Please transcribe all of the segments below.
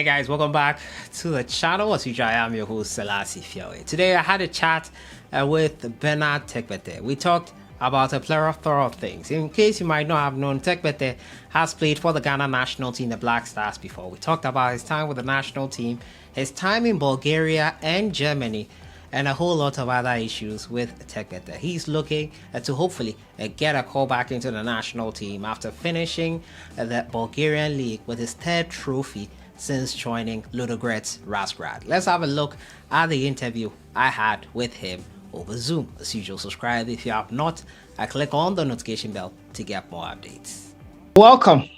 Hey guys, welcome back to the channel. As usual, I am your host Sellssi. Today I had a chat with Bernard Tekpetey. We talked about a plethora of things. In case you might not have known, Tekpetey has played for the Ghana national team, the Black Stars, before. We talked about his time with the national team, his time in Bulgaria and Germany, and a whole lot of other issues with Tekpetey. He's looking to hopefully get a call back into the national team after finishing the Bulgarian league with his third trophy since joining Ludogorets Razgrad. Let's have a look at the interview I had with him over Zoom. As usual, subscribe if you have not. Click on the notification bell to get more updates. Welcome.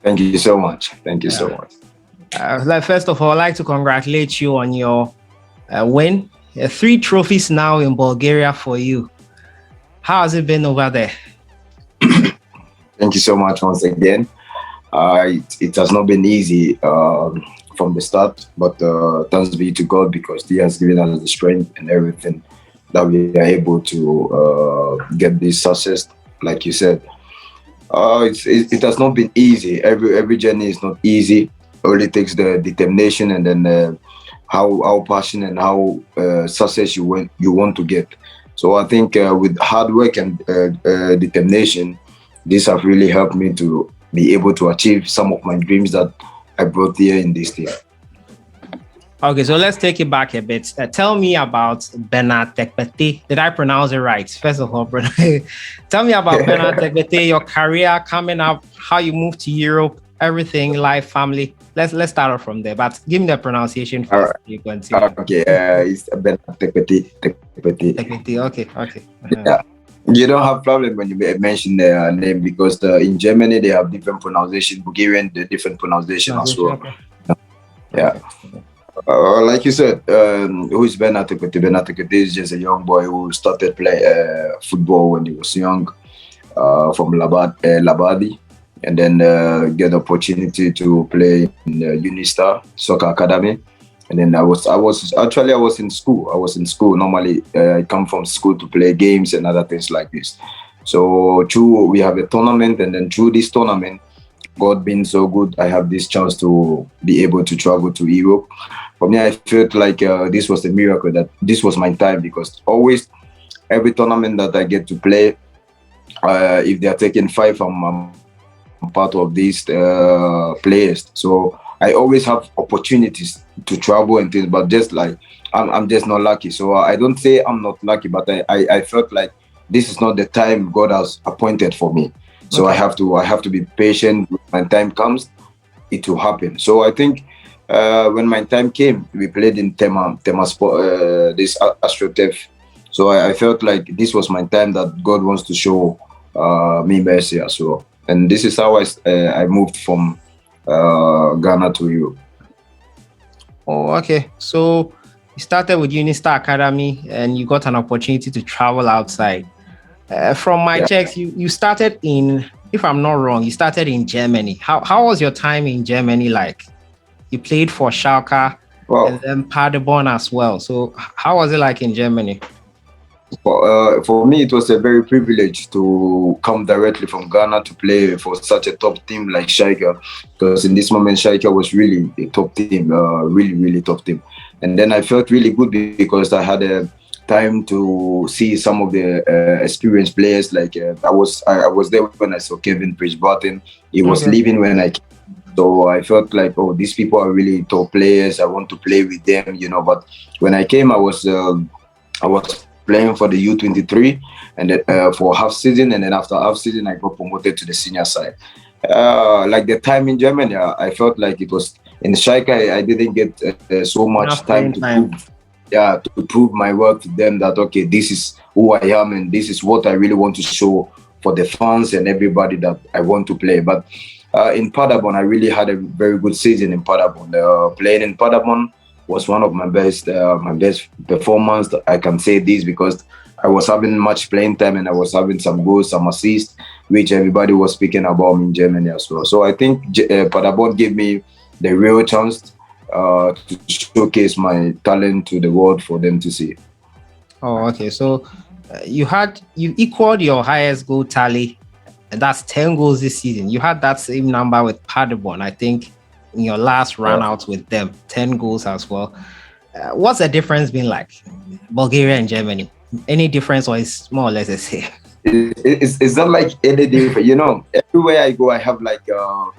Thank you so much. Thank you so much. First of all, I'd like to congratulate you on your win. 3 trophies now in Bulgaria for you. How has it been over there? Thank you so much once again. It has not been easy from the start, but thanks be to God because He has given us the strength and everything that we are able to get this success. Like you said, it has not been easy. Every journey is not easy. It only takes the determination and then how passionate and how success you want to get. So I think with hard work and determination, this have really helped me to be able to achieve some of my dreams that I brought here in this team. Okay, so let's take it back a bit. Tell me about Bernard Tekpetey. Did I pronounce it right? First of all, tell me about Bernard Tekpetey, your career coming up, how you moved to Europe, everything, life, family. Let's start off from there. But give me the pronunciation first. You continue. Okay, it's Bernard Tekpetey. Tekpetey. Okay. Yeah. You don't have problem when you mention their name because in Germany they have different pronunciation, Bulgarian the different pronunciation as well. Okay. Yeah. Like you said, who is Bernard Tekpetey? Bernard Tekpetey is just a young boy who started playing football when he was young from Labadi, and then get the opportunity to play in Unistar Soccer Academy. And then I was in school. Normally, I come from school to play games and other things like this. So we have a tournament, and then through this tournament, God being so good, I have this chance to be able to travel to Europe. For me, I felt like this was a miracle, that this was my time, because always, every tournament that I get to play, if they are taking 5, I'm part of these players. So I always have opportunities to travel and things, but just like I'm just not lucky. So I don't say I'm not lucky, but I felt like this is not the time God has appointed for me. So okay. I have to be patient. When time comes, it will happen. So I think when my time came, we played in Tema Sport, this AstroTurf. So I felt like this was my time that God wants to show me mercy as well. And this is how I moved from Ghana to Europe. Oh, okay. So you started with Unistar Academy and you got an opportunity to travel outside. From my checks, you started in, if I'm not wrong, you started in Germany. How was your time in Germany like? You played for Schalke and then Paderborn as well. So how was it like in Germany? For me, it was a very privilege to come directly from Ghana to play for such a top team like Schalke, because in this moment Schalke was really a top team, really top team. And then I felt really good because I had a time to see some of the experienced players. Like I was there when I saw Kevin Pritchbarton. He was leaving when I came. So I felt like, oh, these people are really top players. I want to play with them, But when I came, I was playing for the U23 and then, for half season, and then after half season I got promoted to the senior side. Like the time in Germany, I felt like it was in Schalke. I didn't get so much time to prove my worth to them, that okay, this is who I am and this is what I really want to show for the fans and everybody that I want to play. But in Paderborn, I really had a very good season in Paderborn. Playing in Paderborn was one of my best performance. I can say this because I was having much playing time and I was having some goals, some assists, which everybody was speaking about me in Germany as well. So I think Paderborn gave me the real chance to showcase my talent to the world for them to see. Oh, okay. So you equaled your highest goal tally, and that's 10 goals this season. You had that same number with Paderborn. I think in your last run out with them, 10 goals as well. What's the difference been like? Bulgaria and Germany. Any difference, or is more or less the same? It's not like any different. You know, everywhere I go, I have like a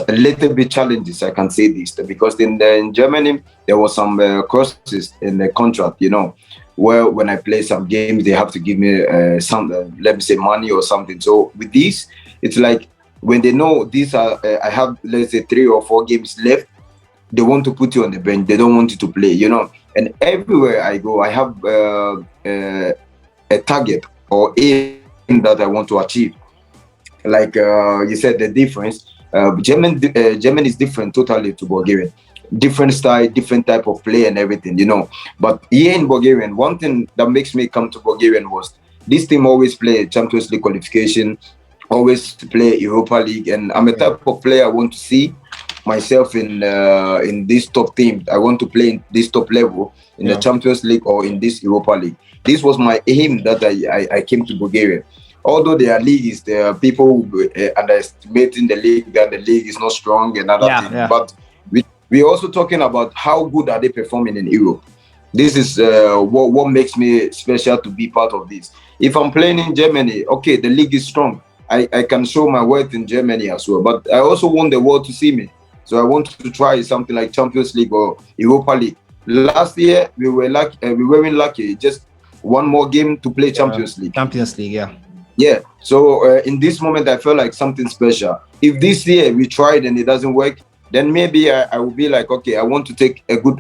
little bit challenges. I can say this because in Germany there was some clauses in the contract. You know, where when I play some games, they have to give me some, let me say, money or something. So with this, it's like when they know these are, I have, let's say, 3 or 4 games left, they want to put you on the bench. They don't want you to play. You know, and everywhere I go, I have a target or aim that I want to achieve. Like you said, the difference. German is different totally to Bulgarian. Different style, different type of play and everything, you know. But here in Bulgarian, one thing that makes me come to Bulgarian was this team always play Champions League qualification, always play Europa League, and I'm a type of player I want to see myself in this top team. I want to play in this top level in the Champions League or in this Europa League. This was my aim that I came to Bulgaria. Although there are people underestimating the league, that the league is not strong and other things. Yeah. But we're also talking about how good are they performing in Europe. This is what makes me special to be part of this. If I'm playing in Germany, okay, the league is strong. I can show my worth in Germany as well. But I also want the world to see me. So I want to try something like Champions League or Europa League. Last year, we weren't lucky. Just one more game to play Champions League. Champions League, yeah. Yeah. So in this moment, I felt like something special. If this year we tried and it doesn't work, then maybe I will be like, okay, I want to take a good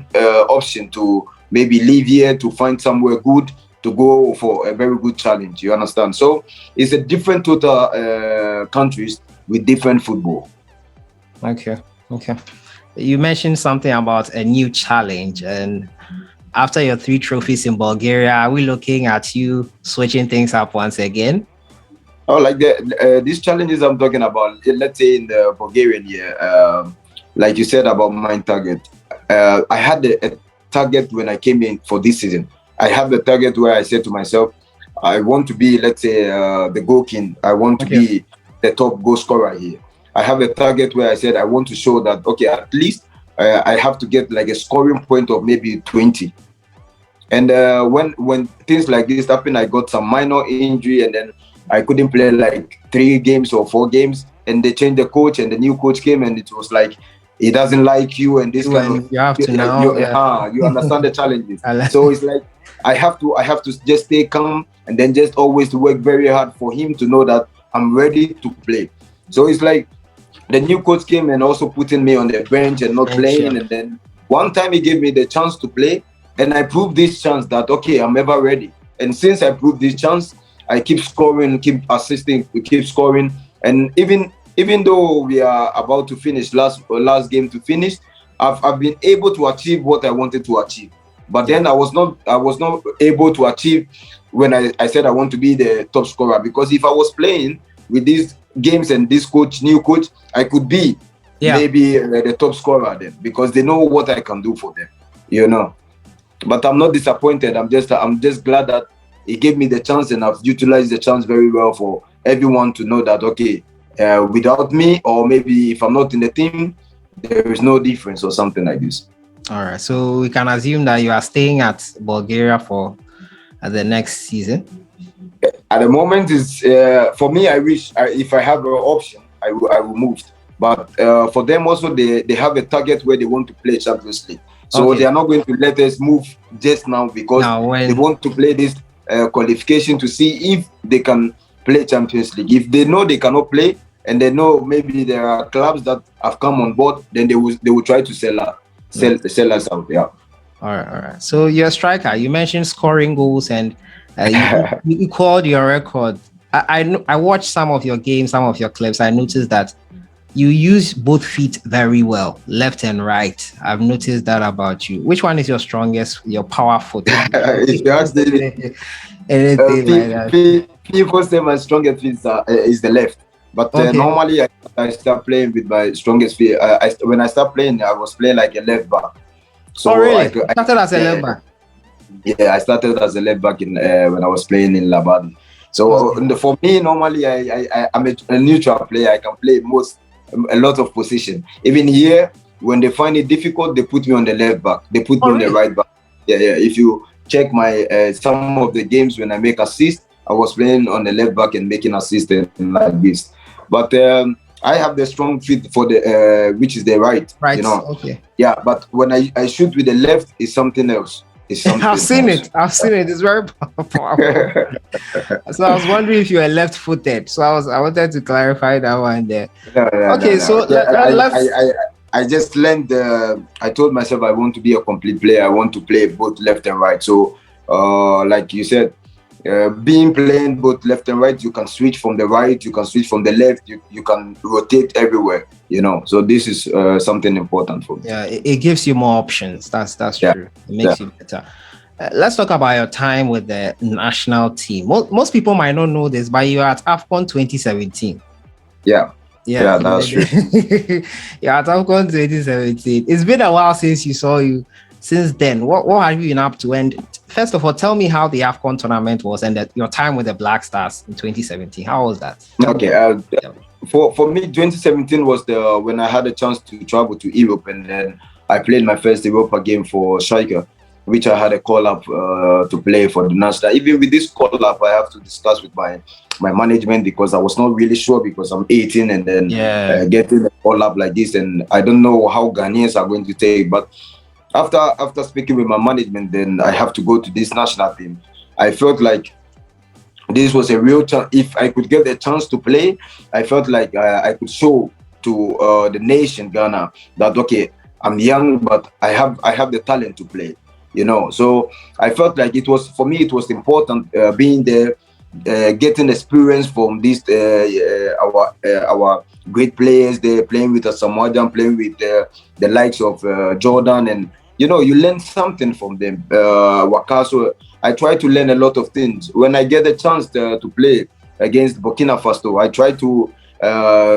option to maybe leave here to find somewhere good to go for a very good challenge. You understand? So it's a different total countries with different football. Okay. You mentioned something about a new challenge, and after your 3 trophies in Bulgaria, are we looking at you switching things up once again? Oh, like these challenges I'm talking about, let's say in the Bulgarian year, like you said about my target. I had a target when I came in for this season. I have the target where I said to myself, I want to be, let's say, the goal king. I want to be the top goal scorer here. I have a target where I said I want to show that, okay, at least I have to get like a scoring point of maybe 20. And when things like this happen, I got some minor injury and then I couldn't play like 3 games or 4 games. And they changed the coach and the new coach came and it was like, he doesn't like you and this kind of, you have to now. You understand the challenges. So it's like, I have to just stay calm and then just always work very hard for him to know that I'm ready to play. So it's like the new coach came and also putting me on the bench and not playing. And then one time he gave me the chance to play and I proved this chance that, okay, I'm ever ready. And since I proved this chance, I keep scoring, keep assisting, keep scoring. And even though we are about to finish, last game to finish, I've been able to achieve what I wanted to achieve. But then I was not able to achieve when I said I want to be the top scorer, because if I was playing with these games and this new coach, I could be maybe the top scorer then, because they know what I can do for them, you know. But I'm not disappointed. I'm just glad that he gave me the chance and I've utilized the chance very well for everyone to know that, okay, without me, or maybe if I'm not in the team, there is no difference or something like this. All right, so we can assume that you are staying at Bulgaria for the next season. At the moment, is for me. I wish if I have an option, I will move. But for them also, they have a target where they want to play Champions League. So they are not going to let us move just now, because they want to play this qualification to see if they can play Champions League. If they know they cannot play, and they know maybe there are clubs that have come on board, then they will try to sell us out. Yeah. All right. So you're a striker. You mentioned scoring goals, and you called your record. I watched some of your games, some of your clips. I noticed that you use both feet very well, left and right. I've noticed that about you. Which one is your strongest, your power foot? If you ask anything like that. People say my strongest feet is the left. But normally I start playing with my strongest feet. When I start playing, I was playing like a left back. So really? I started as a left back? Yeah, I started as a left back when I was playing in Laban. So for me, normally I'm a neutral player. I can play most a lot of position. Even here, when they find it difficult, they put me on the left back. They put me on the really? right back. Yeah, yeah. If you check my some of the games when I make assist, I was playing on the left back and making assist and like this. But I have the strong feet for the which is the right. You Right. know. Okay. Yeah, but when I shoot with the left, it's something else. It's I've something seen else. it. I've seen it. It's very powerful. So I was wondering if you were left-footed. So I wanted to clarify that one there. No, no, no, Okay, so no. let's. I just learned. I told myself I want to be a complete player. I want to play both left and right. So, like you said, being playing both left and right, you can switch from the right, you can switch from the left, you can rotate everywhere. You know. So this is something important for me. Yeah, it gives you more options. That's Yeah, true. It makes you better. Let's talk about your time with the national team. Most people might not know this, but you were at AFCON 2017. yeah, Yeah, yeah. That's true. yeah, at AFCON 2017. It's been a while since you saw you. Since then, what have you been up to? And first of all, tell me how the AFCON tournament was and your time with the Black Stars in 2017. How was that? Okay. For me, 2017 was the when I had a chance to travel to Europe, and then I played my first Europa game for Striker, which I had a call up to play for the national. Even with this call up, I have to discuss with my management because I was not really sure because I'm 18 and then getting a call up like this, and I don't know how Ghanaians are going to take. But after speaking with my management, then I have to go to this national team. I felt like this was a real chance. If I could get a chance to play, I felt like I could show to the nation Ghana that okay, I'm young, but I have the talent to play. You know, so I felt like it was for me. It was important being there, getting experience from these our great players. They're playing with Samoan, playing with the likes of Jordan, and you know, you learn something from them. Wakaso, I try to learn a lot of things. When I get a chance to play against Burkina Faso, I try to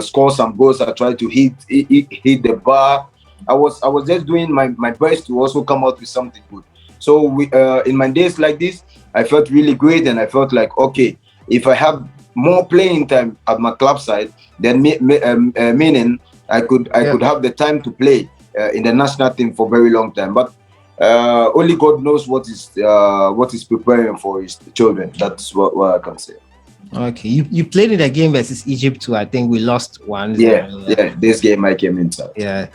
score some goals. I try to hit the bar. I was just doing my best to also come out with something good. So we, in my days like this, I felt really great, and I felt like okay, if I have more playing time at my club side, then meaning I could have the time to play in the national team for a very long time. But only God knows what is preparing for his children. That's what I can say. Okay, you played in the game versus Egypt too. I think we lost 1-0. Yeah. This game I came inside. Yeah.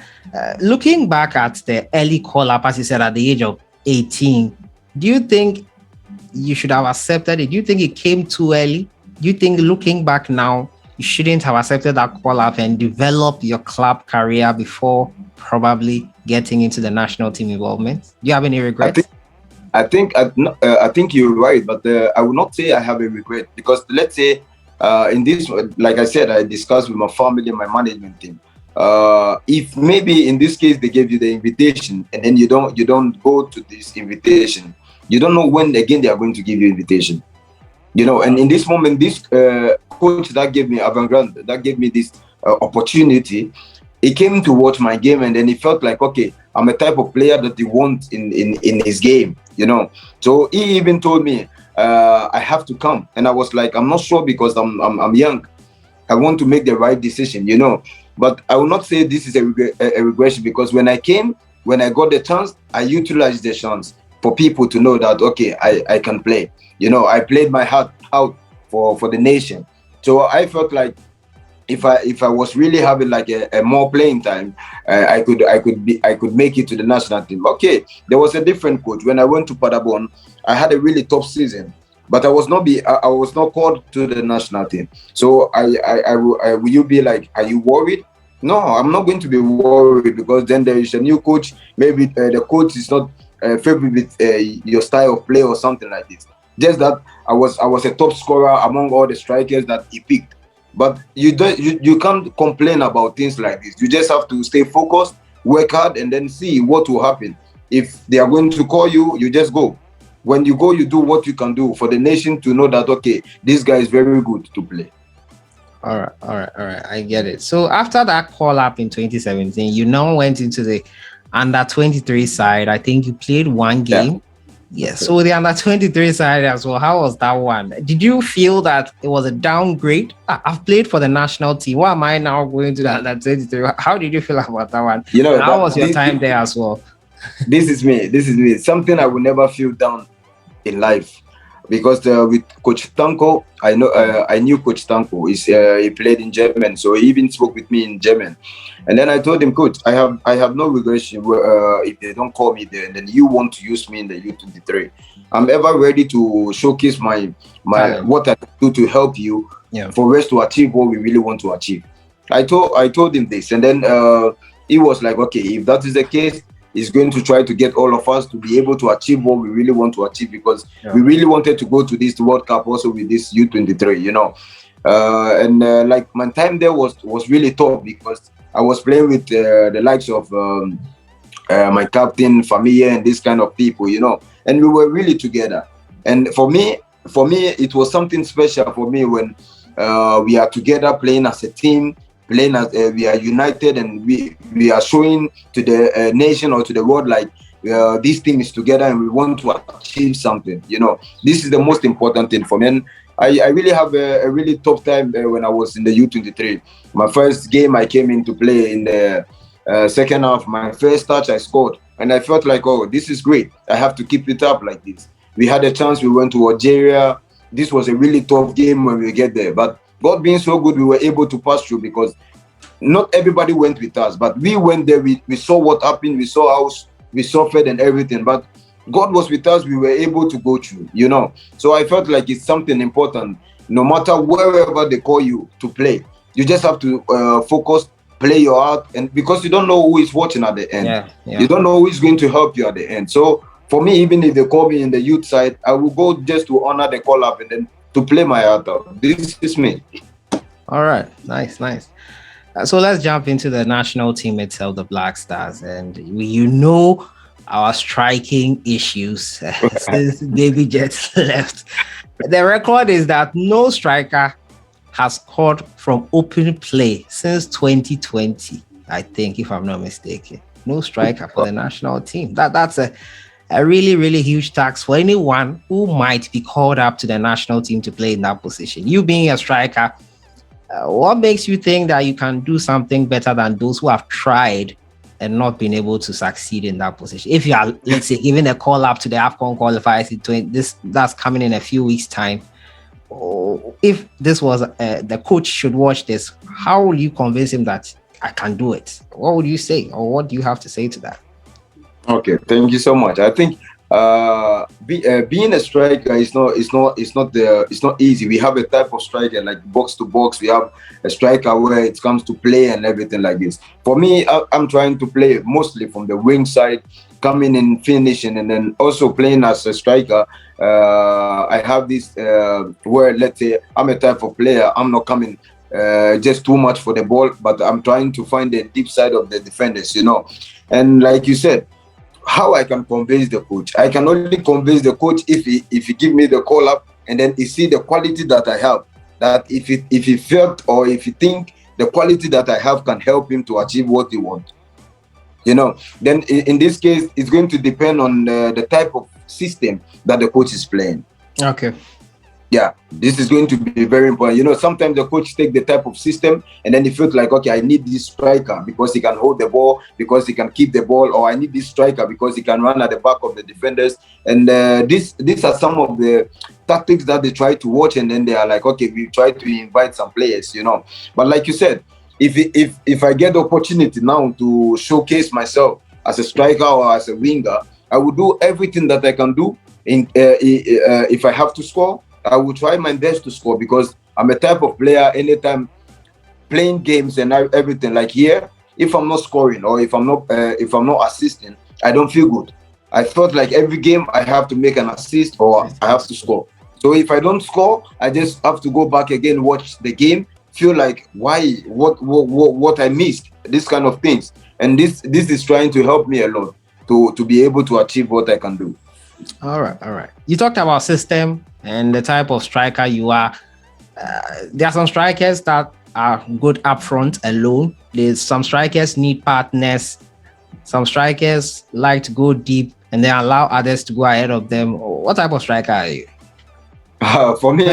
Looking back at the early call up, as you said, at the age of 18, do you think you should have accepted it? Do you think it came too early? Do you think looking back now, you shouldn't have accepted that call up and developed your club career before probably getting into the national team involvement? Do you have any regrets? I think you're right, but I would not say I have a regret because let's say in this, like I said, I discussed with my family and my management team. If maybe in this case they gave you the invitation and then you don't go to this invitation, you don't know when again they are going to give you invitation. You know, and in this moment, this coach that gave me Avangard, that gave me this opportunity, he came to watch my game and then he felt like, okay, I'm a type of player that he wants in his game, you know. So he even told me I have to come, and I was like, I'm not sure because I'm young. I want to make the right decision, you know. But I will not say this is a regression because when I got the chance, I utilized the chance for people to know that okay, I can play. You know, I played my heart out for the nation. So I felt like if I was really having like a more playing time, I could make it to the national team. Okay, there was a different coach. When I went to Paderborn, I had a really tough season, but I was not called to the national team. So will you be like, are you worried? No, I'm not going to be worried because then there is a new coach. Maybe the coach is not favorite with your style of play or something like this. Just that I was a top scorer among all the strikers that he picked. But you can't complain about things like this. You just have to stay focused, work hard, and then see what will happen. If they are going to call you, you just go. When you go, you do what you can do for the nation to know that okay, this guy is very good to play. All right. I get it. So after that call up in 2017, you now went into the under 23 side. I think you played one game. Yes. So the under 23 side as well. How was that one? Did you feel that it was a downgrade? I've played for the national team. Why am I now going to the under 23? How did you feel about that one? You And know how that was your time there as well? this is me. This is me. Something I will never feel down in life, because with Coach Tanko, I knew Coach Tanko. He played in German, so he even spoke with me in German. And then I told him, Coach, I have no regrets if they don't call me there, and then you want to use me in the U23. I'm ever ready to showcase my Talent. what I can do to help you, Yeah. for us to achieve what we really want to achieve. I told him this, and then he was like, okay, if that is the case, he's going to try to get all of us to be able to achieve what we really want to achieve, because Yeah. we really wanted to go to this World Cup also with this U23, and like my time there was really tough, because I was playing with the likes of my captain, Familia, and this kind of people, and we were really together. And for me, it was something special for me when we are together playing as a team, playing as we are united, and we are showing to the nation or to the world, like this team is together and we want to achieve something. This is the most important thing for me. And I really have a really tough time when I was in the U23. My first game I came in to play in the second half. My first touch I scored, and I felt like, oh, this is great. I have to keep it up like this. We had a chance. We went to Algeria. This was a really tough game when we get there, but God being so good, we were able to pass through, because not everybody went with us, but we went there. We saw what happened. We saw how we suffered and everything, but God was with us. We were able to go through, So I felt like it's something important. No matter wherever they call you to play, you just have to focus, play your heart, and because you don't know who is watching at the end. Yeah. You don't know who is going to help you at the end. So for me, even if they call me in the youth side, I will go just to honor the call up and then to play my heart out. This is me. All right. Nice. So let's jump into the national team itself, the Black Stars, and our striking issues since Baby Jets left. The record is that no striker has scored from open play since 2020, I think, if I'm not mistaken. No striker for the national team. That's a really, really huge tax for anyone who might be called up to the national team to play in that position. You being a striker, what makes you think that you can do something better than those who have tried and not been able to succeed in that position? If you are, let's say, giving a call up to the AFCON qualifiers, that's coming in a few weeks' time. If this was the coach should watch this, how will you convince him that I can do it? What would you say, or what do you have to say to that? Okay, thank you so much. I think being a striker is not easy. We have a type of striker like box to box. We have a striker where it comes to play and everything like this. For me, I'm trying to play mostly from the wing side, coming and finishing, and then also playing as a striker. I have this where, let's say, I'm a type of player. I'm not coming just too much for the ball, but I'm trying to find the deep side of the defenders. And like you said, how I can convince the coach? I can only convince the coach if he give me the call up, and then he see the quality that I have. That if he felt, or if he think the quality that I have can help him to achieve what he wants, then in this case, it's going to depend on the type of system that the coach is playing. Okay. Yeah, this is going to be very important. Sometimes the coach take the type of system, and then he feels like, okay, I need this striker because he can hold the ball, because he can keep the ball, or I need this striker because he can run at the back of the defenders. And these are some of the tactics that they try to watch, and then they are like, okay, we try to invite some players, But like you said, if I get the opportunity now to showcase myself as a striker or as a winger, I will do everything that I can do. If I have to score, I will try my best to score, because I'm a type of player, anytime playing games and everything, like here, if I'm not scoring or if I'm not assisting, I don't feel good. I felt like every game I have to make an assist or I have to score. So if I don't score, I just have to go back again, watch the game, feel like what I missed, this kind of things. And this is trying to help me a lot to be able to achieve what I can do. All right. You talked about system and the type of striker you are. There are some strikers that are good up front alone. There's some strikers need partners Some strikers like to go deep and then allow others to go ahead of them. What type of striker are you? For me,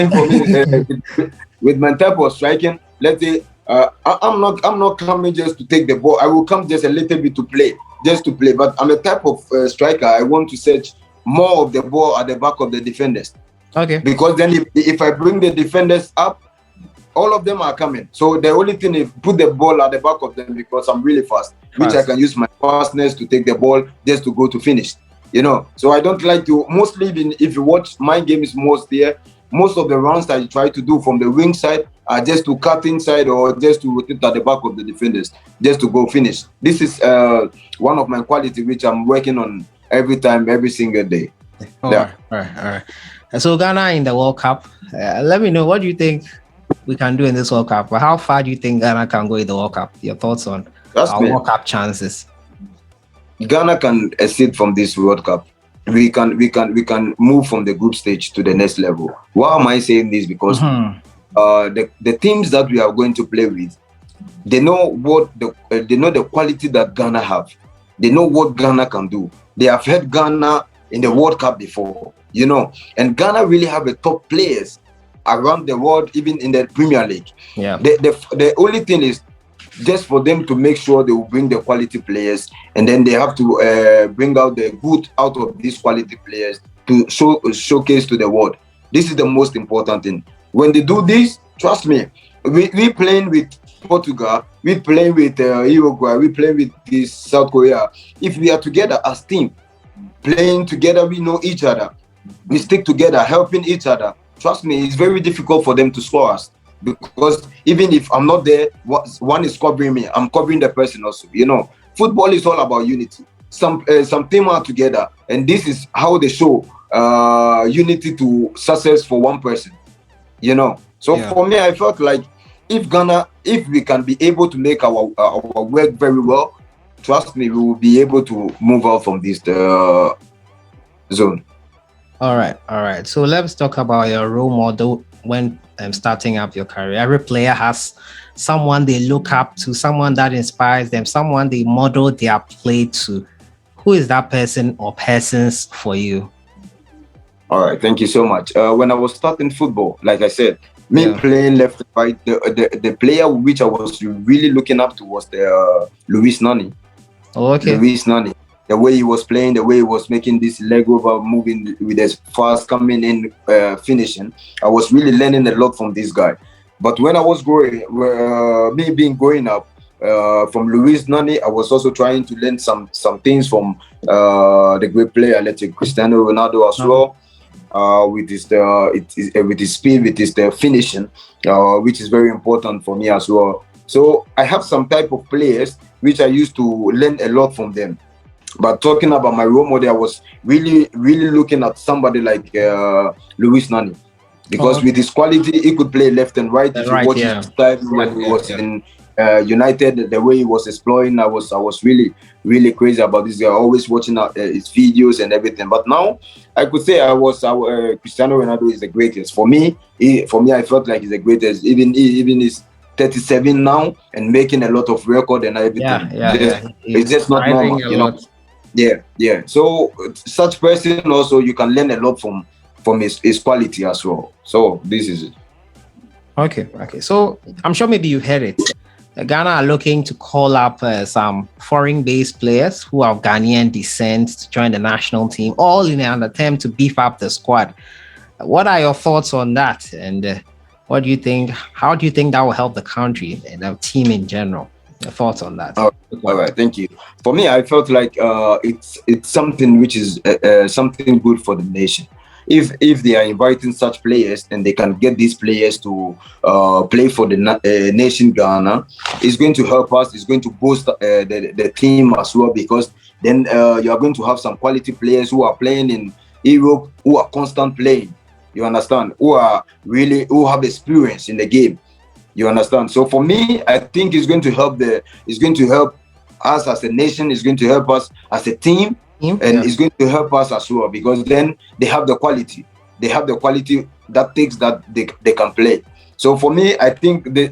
with my type of striking, let's say I'm not coming just to take the ball. I will come just a little bit to play, just to play. But I'm a type of striker. I want to search more of the ball at the back of the defenders. Okay. Because then if I bring the defenders up, all of them are coming. So the only thing is put the ball at the back of them because I'm really fast, which I can use my fastness to take the ball just to go to finish. You know, so I don't like to, mostly if you watch my games most of the runs I try to do from the wing side are just to cut inside or just to rotate at the back of the defenders, just to go finish. This is one of my quality which I'm working on every time, every single day. All right. So Ghana in the World Cup, let me know, what do you think we can do in this World Cup? How far do you think Ghana can go in the World Cup? Your thoughts on our World Cup chances? Ghana can exceed from this World Cup. We can move from the group stage to the next level. Why am I saying this? Because the teams that we are going to play with, they know the quality that Ghana have. They know what Ghana can do. They have had Ghana in the World Cup before, you know, and Ghana really have the top players around the world, even in the Premier League. Yeah. The only thing is just for them to make sure they will bring the quality players, and then they have to bring out the good out of these quality players to showcase to the world. This is the most important thing. When they do this, trust me, we playing with Portugal, we playing with Uruguay, we playing with this South Korea. If we are together as team, playing together, we know each other, we stick together, helping each other. Trust me, it's very difficult for them to score us. Because even if I'm not there, one is covering me, I'm covering the person also. You know, football is all about unity. Some team are together, and this is how they show unity to success for one person. You know, so for me, I felt like if we can be able to make our work very well, trust me, we will be able to move out from this zone. All right. So let's talk about your role model when starting up your career. Every player has someone they look up to, someone that inspires them, someone they model their play to. Who is that person or persons for you? All right, thank you so much. When I was starting football, like I said, playing left and right, the player which I was really looking up to was the Luis Nani. Oh, okay. Luis Nani. The way he was playing, the way he was making this leg over, moving with his fast coming in, finishing. I was really learning a lot from this guy. But when I was growing up from Luis Nani, I was also trying to learn some things from the great player, let's say Cristiano Ronaldo as well. With his speed, with his finishing, which is very important for me as well. So I have some type of players which I used to learn a lot from them. But talking about my role model, I was really looking at somebody like Luis Nani, because with his quality, he could play left and right. If you watch his style when he was in United, the way he was exploring, I was really crazy about this guy. Always watching his videos and everything. But now I could say Cristiano Ronaldo is the greatest for me. I felt like he's the greatest. Even he's 37 now and making a lot of record and everything. It's just not normal, you know. Yeah. So such person also, you can learn a lot from his quality as well. So this is it. Okay. So I'm sure maybe you heard it. Ghana are looking to call up some foreign-based players who have Ghanaian descent to join the national team, all in an attempt to beef up the squad. What are your thoughts on that? And what do you think? How do you think that will help the country and the team in general? Your thoughts on that? All right, thank you. For me, I felt like it's something which is something good for the nation. If they are inviting such players and they can get these players to play for the nation Ghana, it's going to help us. It's going to boost the team as well, because then you are going to have some quality players who are playing in Europe, who are constant playing. You understand? Who have experience in the game. You understand? So for me, I think it's going to help us as a nation. It's going to help us as a team, and it's going to help us as well, because then they have the quality. They have the quality that takes that they can play. So for me, I think the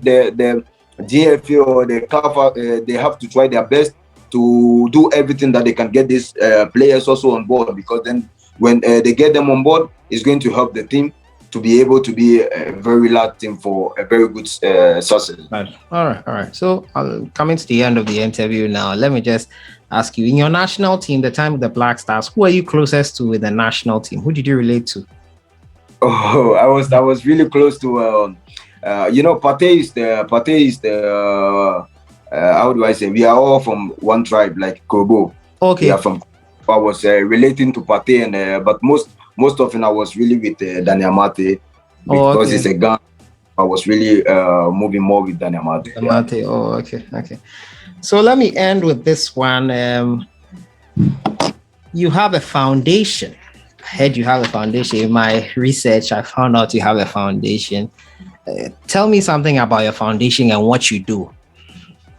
GFA or the CAF, they have to try their best to do everything that they can get these players also on board, because then when they get them on board, it's going to help the team to be able to be a very large team for a very good success. Right. All right. So coming to the end of the interview now, let me just ask you, in your national team, the time with the Black Stars, who are you closest to with the national team? Who did you relate to? Oh, I was really close to Pate is the how do I say, we are all from one tribe, like Kobo. Okay. We are from, I was relating to Pate, and but most often I was really with Daniel Mate, because it's a gun. I was really moving more with Daniel Mate. Mate. Oh, okay. So let me end with this one. You have a foundation. I heard you have a foundation. In my research, I found out you have a foundation. Tell me something about your foundation and what you do.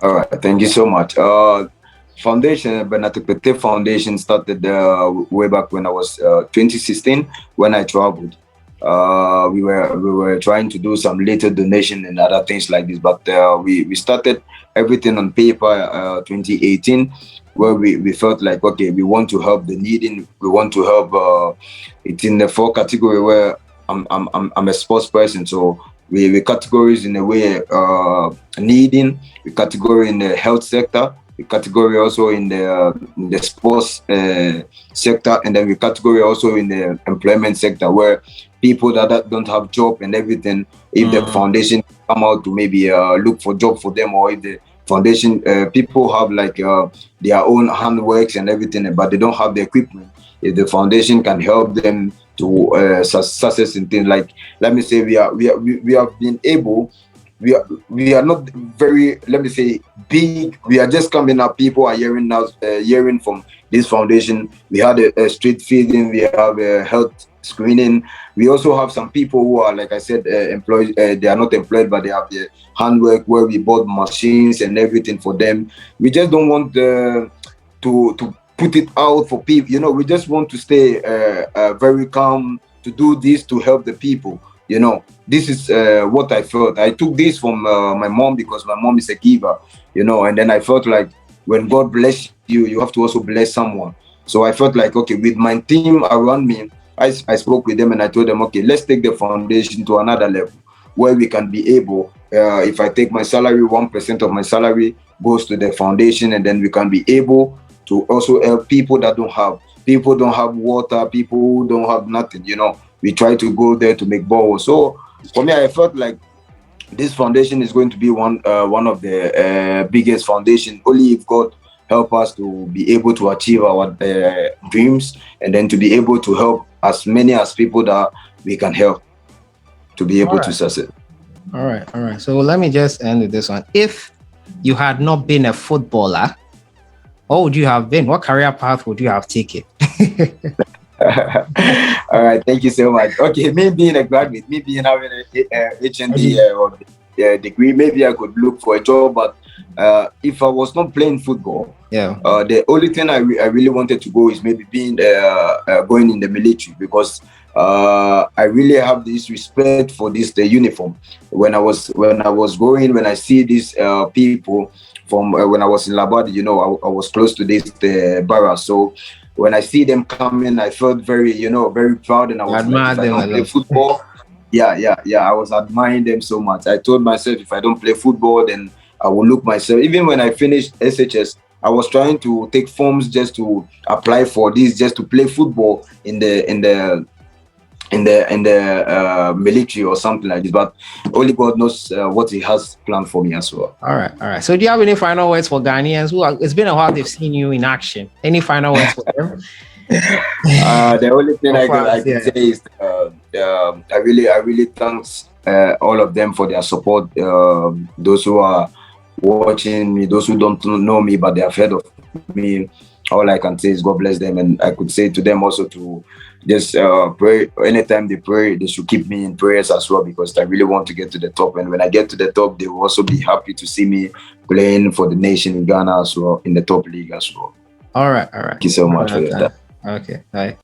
All right, thank you so much. Foundation, Bernard Tekpetey Foundation started way back when I was 2016, when I traveled. We were trying to do some little donation and other things like this, but we started everything on paper 2018, where we felt like, okay, we want to help the needing. We want to help. It's in the 4 category where I'm a sports person, so we categorize in a way needing. We category in the health sector. We category also in the sports sector, and then we category also in the employment sector, where people that don't have job and everything, if the foundation come out to maybe look for job for them, or if the foundation people have like their own handworks and everything, but they don't have the equipment, if the foundation can help them to success in things, like, let me say, we have been able. We are not very, let me say, big. We are just coming up. People are hearing us, hearing from this foundation. We had a street feeding. We have a health screening. We also have some people who are, like I said, employed. They are not employed, but they have the handwork, where we bought machines and everything for them. We just don't want to put it out for people. You know, we just want to stay very calm to do this to help the people. You know, this is what I felt. I took this from my mom, because my mom is a giver, you know, and then I felt like when God bless you, you have to also bless someone. So I felt like, okay, with my team around me, I spoke with them and I told them, okay, let's take the foundation to another level, where we can be able, if I take my salary, 1% of my salary goes to the foundation, and then we can be able to also help people that don't have. People don't have water, people who don't have nothing, you know. We try to go there to make balls. So for me, I felt like this foundation is going to be one of the biggest foundation, only if God help us to be able to achieve our dreams, and then to be able to help as many as people that we can help to be able to succeed. All right. So let me just end with this one. If you had not been a footballer, what would you have been? What career path would you have taken? All right, thank you so much. Okay, me being a graduate, me being having a HND degree, maybe I could look for a job. But if I was not playing football, the only thing I really wanted to go is maybe being going in the military, because I really have this respect for the uniform. When I was going, when I see these people from when I was in Labad, you know, I was close to this barracks, so when I see them coming, I felt very, very proud, and I was like, if I don't play football, I was admiring them so much. I told myself, if I don't play football, then I will look myself. Even when I finished SHS, I was trying to take forms just to apply for this, just to play football in the military or something like this. But only God knows what He has planned for me as well. All right. So do you have any final words for Ghanaians it's been a while they've seen you in action? Any final words for them? The only thing I can say is I really thanks all of them for their support. Those who are watching me, those who don't know me but they have heard of me, all I can say is God bless them. And I could say to them also to just pray. Anytime they pray, they should keep me in prayers as well, because I really want to get to the top. And when I get to the top, they will also be happy to see me playing for the nation in Ghana as well, in the top league as well. All right. Thank you so much for your time. Okay, bye.